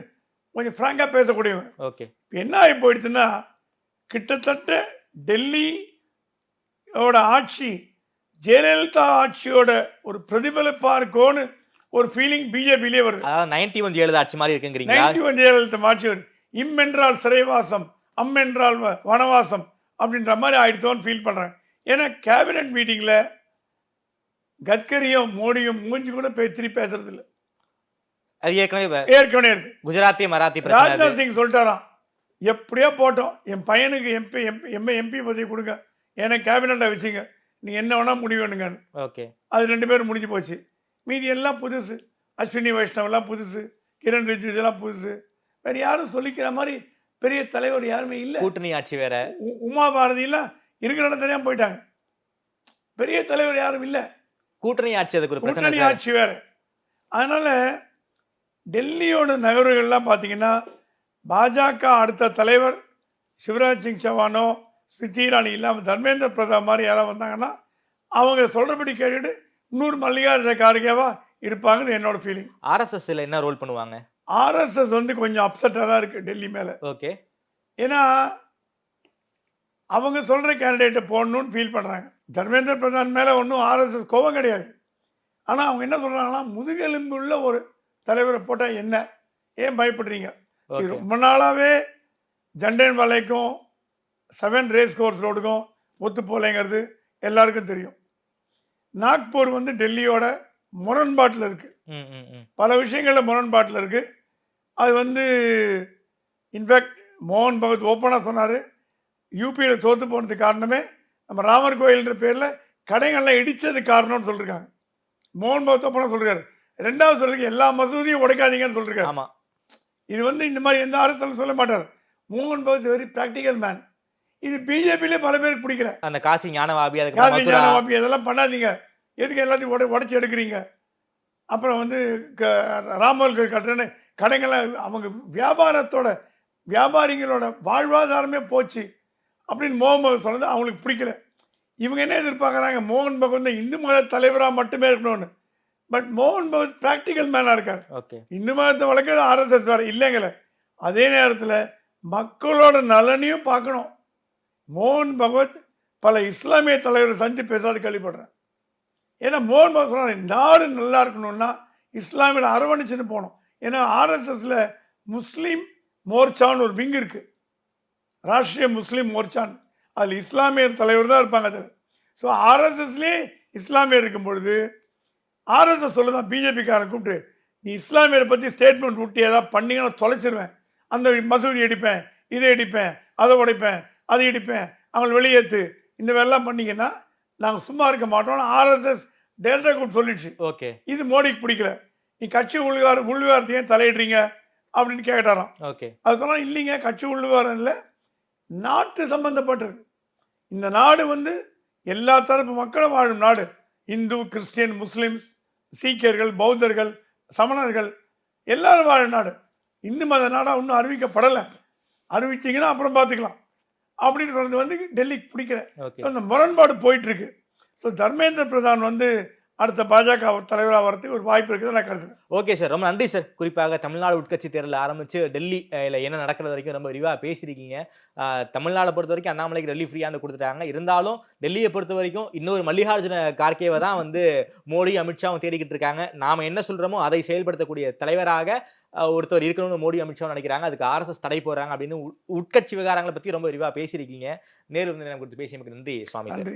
Speaker 2: கொஞ்சம் ஃப்ராங்காக பேசக்கூடியவங்க.
Speaker 3: ஓகே.
Speaker 2: என்ன ஆகி போயிடுச்சுன்னா, கிட்டத்தட்ட டெல்லியோட ஆட்சி ஜெயலலிதா ஆட்சியோட ஒரு பிரதிபலிப்பா இருக்கும்னு ஒரு ஃபீலிங் பிஜேபியிலே வருது.
Speaker 3: அதாவது 91 ஜெயலலிதா ஆட்சி மாதிரி இருக்குங்கிறீங்க.
Speaker 2: 91 ஜெயலலிதா ஆட்சி வருது. இம் என்றால் சிறைவாசம், அம் என்றால் வனவாசம் அப்படின்ற மாதிரி ஆயிடுத்தோன்னு ஃபீல் பண்றாங்க. ஏன்னா கேபினட் மீட்டிங்ல கட்கரியும் மோடியும் மூஞ்சி கூட திருப்பி பேசுறது இல்லை.
Speaker 3: அது ஏற்கனவே
Speaker 2: இருக்கு.
Speaker 3: குஜராத்தி மராத்தி
Speaker 2: ராஜ்நாத் சிங் சொல்லிட்டாராம், எப்படியோ போட்டோம், என் பையனுக்கு எம்பி பதவி கொடுங்க, எனக்கு கேபினட்டை வச்சுங்க, நீ என்ன வேணால் முடிவு
Speaker 3: ஓகே.
Speaker 2: அது 2 பேரும் முடிஞ்சு போச்சு. மீதி எல்லாம் புதுசு. அஸ்வினி வைஷ்ணவெல்லாம் புதுசு, கிரண் ரிஜிஜு எல்லாம் புதுசு. வேறு யாரும் சொல்லிக்கிற மாதிரி பெரிய தலைவர் யாருமே இல்லை.
Speaker 3: கூட்டணி ஆட்சி வேற.
Speaker 2: உமா பாரதியெல்லாம் இருக்கிற இடம் தெரியாமல் போயிட்டாங்க. பெரிய தலைவர் யாரும் இல்லை.
Speaker 3: கூட்டணி ஆட்சி, அதுக்கு ஒரு பிரச்சனை
Speaker 2: கூட்டணி ஆட்சி வேற. அதனால டெல்லியோட நகர்வுகள்லாம் பார்த்தீங்கன்னா பாஜக அடுத்த தலைவர் சிவராஜ் சிங் சௌஹானோ ஸ்மிருதி இரானி இல்லாமல் தர்மேந்திர பிரதான் மாதிரி யாராவது வந்தாங்கன்னா அவங்க சொல்கிறபடி கேட்டுட்டு இன்னொரு மல்லிகார்ஜுன கார்கேவா இருப்பாங்கன்னு என்னோட ஃபீலிங்.
Speaker 3: ஆர்எஸ்எஸ்ல என்ன ரோல் பண்ணுவாங்க?
Speaker 2: ஆர்எஸ்எஸ் வந்து கொஞ்சம் அப்செட்டாக தான் இருக்குது டெல்லி மேலே.
Speaker 3: ஓகே.
Speaker 2: ஏன்னா அவங்க சொல்கிற கேண்டிடேட்டை போடணும்னு ஃபீல் பண்ணுறாங்க. தர்மேந்திர பிரதான் மேலே ஒன்றும் ஆர்எஸ்எஸ் கோபம் கிடையாது. ஆனால் அவங்க என்ன சொல்கிறாங்கன்னா முதுகெலும்பு உள்ள ஒரு தலைவரை போட்டால் என்ன, ஏன் பயப்படுறீங்க? ரொம்ப நாளாகவே ஜண்டன் வாலைக்கும் 7 ரேஸ் கோர்ஸ் ரோடுக்கும் ஒத்து போலேங்கிறது எல்லாருக்கும் தெரியும். நாக்பூர் வந்து டெல்லியோட முரண்பாட்டில் இருக்குது. பல விஷயங்களில் முரண்பாட்டில் இருக்குது. அது வந்து இன்ஃபேக்ட் மோகன் பகவத் ஓப்பனாக சொன்னார், யூபியில் தோற்று போனதுக்கு காரணமே நம்ம ராமர் கோயில்ன்ற பேரில் கடைகள்லாம் இடித்தது காரணம்னு சொல்லியிருக்காங்க. மோகன் பகவத் ஓப்பனாக சொல்கிறார். 2வது சொல்லிருக்கு எல்லா மசூதியும் உடைக்காதீங்கன்னு சொல்லியிருக்காரு.
Speaker 3: ஆமாம்.
Speaker 2: இது வந்து இந்த மாதிரி எந்த அரசாலும் சொல்ல மாட்டார். மோகன் பகவத் வெரி ப்ராக்டிக்கல் மேன். இது பிஜேபியிலே பல பேருக்கு பிடிக்கல.
Speaker 3: அந்த காசி ஞானவாபி,
Speaker 2: காசி ஞானவாபி அதெல்லாம் பண்ணாதீங்க, எதுக்கு எல்லாத்தையும் உடச்சி எடுக்கிறீங்க? அப்புறம் வந்து ராமர் கோயில் கட்டுறேன்னு கடைகள்லாம் அவங்க வியாபாரிகளோட வாழ்வாதாரமே போச்சு அப்படின்னு மோகன் பகவத் சொன்னது அவங்களுக்கு பிடிக்கல. இவங்க என்ன எதிர்பார்க்குறாங்க, மோகன் பகவத் இந்து மத தலைவராக மட்டுமே இருக்கணும்னு. பட் மோகன் பகவத் ப்ராக்டிக்கல் மேனாக இருக்கார்.
Speaker 3: ஓகே.
Speaker 2: இந்து மதத்தை வளர்க்குறது ஆர்எஸ்எஸ் வேறு இல்லைங்கள. அதே நேரத்தில் மக்களோட நலனையும் பார்க்கணும். மோகன் பகவத் பல இஸ்லாமிய தலைவரை சந்தித்து பேசாது கேள்விப்படுறேன். ஏன்னா மோகன் பகவத் சொன்னார் நாடு நல்லா இருக்கணும்னா இஸ்லாமியில் அரவணைச்சுன்னு போகணும். ஏன்னா ஆர்எஸ்எஸ்ல முஸ்லீம் மோர்ச்சான்னு ஒரு விங் இருக்குது, ராஷ்ட்ரிய முஸ்லீம் மோர்ச்சான். அதில் இஸ்லாமியர் தலைவர் தான் இருப்பாங்க அதில். ஸோ ஆர்எஸ்எஸ்லேயே இஸ்லாமியர் இருக்கும் பொழுது ஆர்எஸ்எஸ் சொல்லுதான் பிஜேபிக்காரன் கூப்பிட்டு, நீ இஸ்லாமியரை பற்றி ஸ்டேட்மெண்ட் விட்டு ஏதாவது பண்ணிங்கன்னா தொலைச்சிருவேன், அந்த மசூதி அடிப்பேன், இதை அடிப்பேன், அதை உடைப்பேன், அதை இடிப்பேன், அவங்களை வெளியேற்று, இந்த வேலைலாம் பண்ணிங்கன்னா நாங்கள் சும்மா இருக்க மாட்டோம்னு ஆர்எஸ்எஸ் டேரக்டாக கூப்பிட்டு சொல்லிடுச்சு.
Speaker 3: ஓகே.
Speaker 2: இது மோடிக்கு பிடிக்கல. நீ கட்சி உள்விவகாரத்தையும் தலையிடுறீங்க அப்படின்னு கேட்டாராம்.
Speaker 3: ஓகே.
Speaker 2: அது சொன்னால் இல்லைங்க, கட்சி உள்விவகாரம் இல்லை, நாட்டு சம்பந்தப்பட்டது. இந்த நாடு வந்து எல்லா தரப்பு மக்களும் வாழும் நாடு. இந்து, கிறிஸ்டியன், முஸ்லிம்ஸ், சீக்கியர்கள், பௌத்தர்கள், சமணர்கள் எல்லாரும் வாழும் நாடு. இந்து மத நாடாக இன்னும் அறிவிக்கப்படலை. அறிவிச்சிங்கன்னா அப்புறம் பார்த்துக்கலாம் அப்படின்னு சொன்னது வந்து டெல்லிக்கு பிடிக்கல. ஸோ அந்த முரண்பாடு போயிட்டுருக்கு. ஸோ தர்மேந்திர பிரதான் வந்து அடுத்த பாஜக தலைவராக வரதுக்கு ஒரு வாய்ப்பு இருக்குது நான் கருதுறேன்.
Speaker 3: ஓகே சார், ரொம்ப நன்றி சார். குறிப்பாக தமிழ்நாடு உட்கட்சி தேர்தல் ஆரம்பித்து டெல்லியில் என்ன நடக்கிறது வரைக்கும் ரொம்ப விரிவாக பேசியிருக்கீங்க. தமிழ்நாடை பொறுத்த வரைக்கும் அண்ணாமலைக்கு டெல்லி ஃப்ரீயானு கொடுத்துட்டாங்க. இருந்தாலும் டெல்லியை பொறுத்த வரைக்கும் இன்னொரு மல்லிகார்ஜுன கார்கேவை தான் வந்து மோடி, அமித்ஷாவும் தேடிக்கிட்டு இருக்காங்க. நாம் என்ன சொல்கிறோமோ அதை செயல்படுத்தக்கூடிய தலைவராக ஒருத்தர் இருக்கணும்னு மோடி, அமித்ஷாவும் நினைக்கிறாங்க. அதுக்கு ஆர்எஸ்எஸ் தடை போகிறாங்க அப்படின்னு உட்கட்சி விவகாரங்களை பற்றி ரொம்ப விரிவாக பேசியிருக்கீங்க. நேரு வந்து கொடுத்து பேசியமைக்கு நன்றி சுவாமி சார்.